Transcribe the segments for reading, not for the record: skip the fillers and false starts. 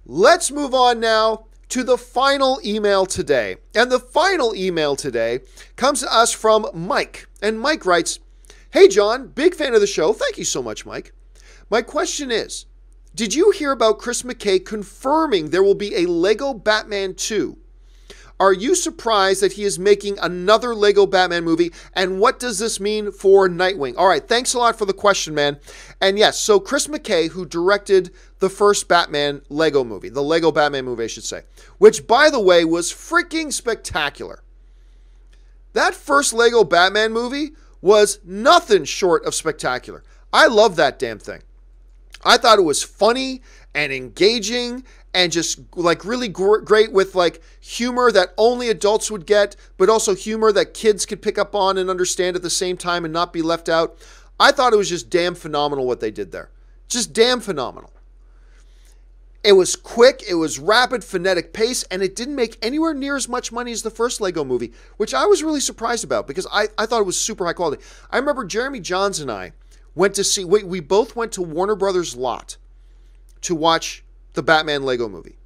Let's move on now to the final email today. And the final email today comes to us from Mike. And Mike writes, "Hey John, big fan of the show." Thank you so much, Mike. "My question is, did you hear about Chris McKay confirming there will be a Lego Batman 2? Are you surprised that he is making another Lego Batman movie? And what does this mean for Nightwing?" All right, thanks a lot for the question, man. And yes, so Chris McKay, who directed the first Batman Lego movie, the Lego Batman movie, I should say, which, by the way, was freaking spectacular. That first Lego Batman movie was nothing short of spectacular. I love that damn thing. I thought it was funny and engaging and just like really great with like humor that only adults would get, but also humor that kids could pick up on and understand at the same time and not be left out. I thought it was just damn phenomenal what they did there. Just damn phenomenal. It was quick, it was rapid, phonetic pace, and it didn't make anywhere near as much money as the first Lego movie, which I was really surprised about because I thought it was super high quality. I remember Jeremy Johns and I went to see, we both went to Warner Brothers lot to watch the Batman Lego movie.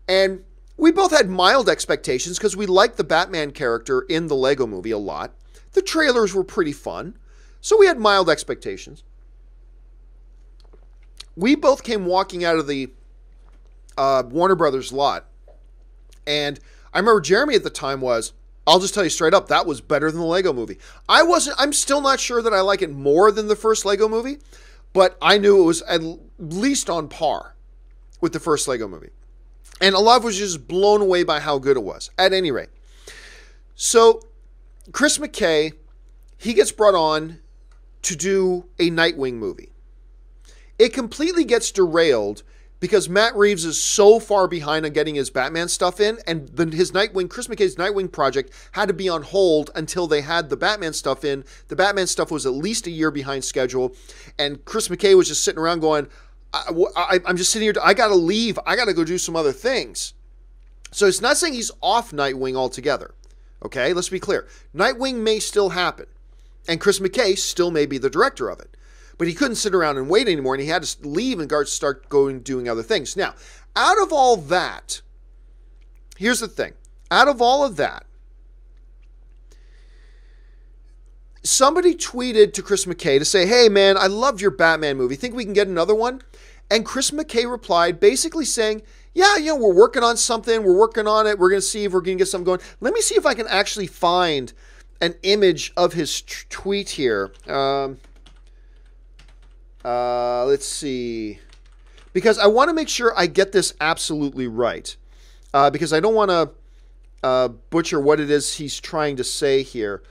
And we both had mild expectations because we liked the Batman character in the Lego movie a lot. The trailers were pretty fun, so we had mild expectations. We both came walking out of the Warner Brothers lot, and I remember Jeremy at the time was, I'll just tell you straight up, that was better than the Lego movie. I'm still not sure that I like it more than the first Lego movie, but I knew it was at least on par with the first Lego movie. And a lot of us was just blown away by how good it was, at any rate. So, Chris McKay, he gets brought on to do a Nightwing movie. It completely gets derailed because Matt Reeves is so far behind on getting his Batman stuff in, and his Nightwing, Chris McKay's Nightwing project had to be on hold until they had the Batman stuff in. The Batman stuff was at least a year behind schedule, and Chris McKay was just sitting around going, I'm just sitting here, I gotta leave, I gotta go do some other things. So it's not saying he's off Nightwing altogether, okay? Let's be clear. Nightwing may still happen, and Chris McKay still may be the director of it. But he couldn't sit around and wait anymore, and he had to leave and start doing other things. Now, out of all that, here's the thing. Out of all of that, somebody tweeted to Chris McKay to say, "Hey, man, I loved your Batman movie. Think we can get another one?" And Chris McKay replied basically saying, "Yeah, we're working on something. We're working on it. We're going to see if we're going to get something going. Let me see if I can actually find an image of his tweet here." Let's see, because I want to make sure I get this absolutely right, because I don't want to butcher what it is he's trying to say here.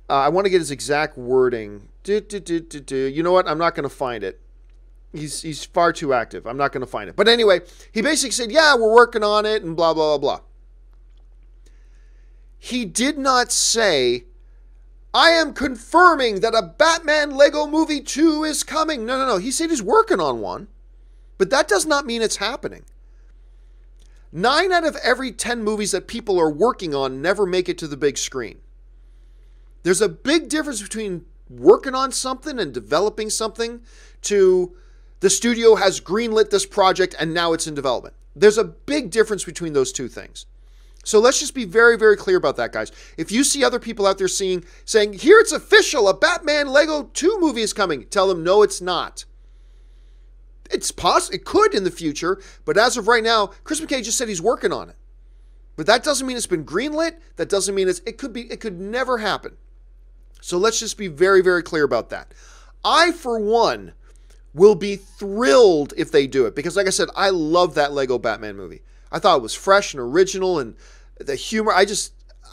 I want to get his exact wording. You know what? I'm not going to find it. He's far too active. I'm not going to find it. But anyway, he basically said, "Yeah, we're working on it," and blah, blah, blah, blah. He did not say, "I am confirming that a Batman Lego Movie 2 is coming." No. He said he's working on one, but that does not mean it's happening. 9 out of every 10 movies that people are working on never make it to the big screen. There's a big difference between working on something and developing something to the studio has greenlit this project and now it's in development. There's a big difference between those two things. So let's just be very, very clear about that, guys. If you see other people out there saying, "Here it's official, a Batman Lego 2 movie is coming," tell them, no, it's not. It's possible, it could in the future, but as of right now, Chris McKay just said he's working on it. But that doesn't mean it's been greenlit. That doesn't mean it could never happen. So let's just be very, very clear about that. I, for one, will be thrilled if they do it because, like I said, I love that Lego Batman movie. I thought it was fresh and original, and the humor, I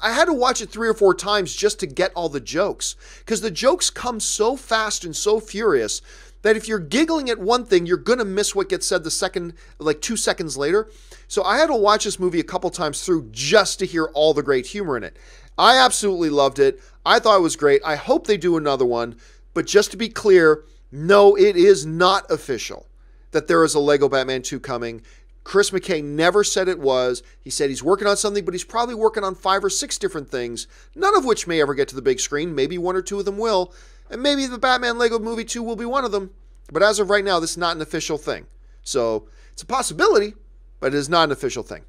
had to watch it 3 or 4 times just to get all the jokes, because the jokes come so fast and so furious that if you're giggling at one thing, you're going to miss what gets said the second, like 2 seconds later. So I had to watch this movie a couple times through just to hear all the great humor in it. I absolutely loved it. I thought it was great. I hope they do another one, but just to be clear, no, it is not official that there is a Lego Batman 2 coming. Chris McKay never said it was. He said he's working on something, but he's probably working on 5 or 6 different things, none of which may ever get to the big screen. Maybe 1 or 2 of them will, and maybe the Batman Lego Movie 2 will be one of them. But as of right now, this is not an official thing. So It's a possibility, but it is not an official thing.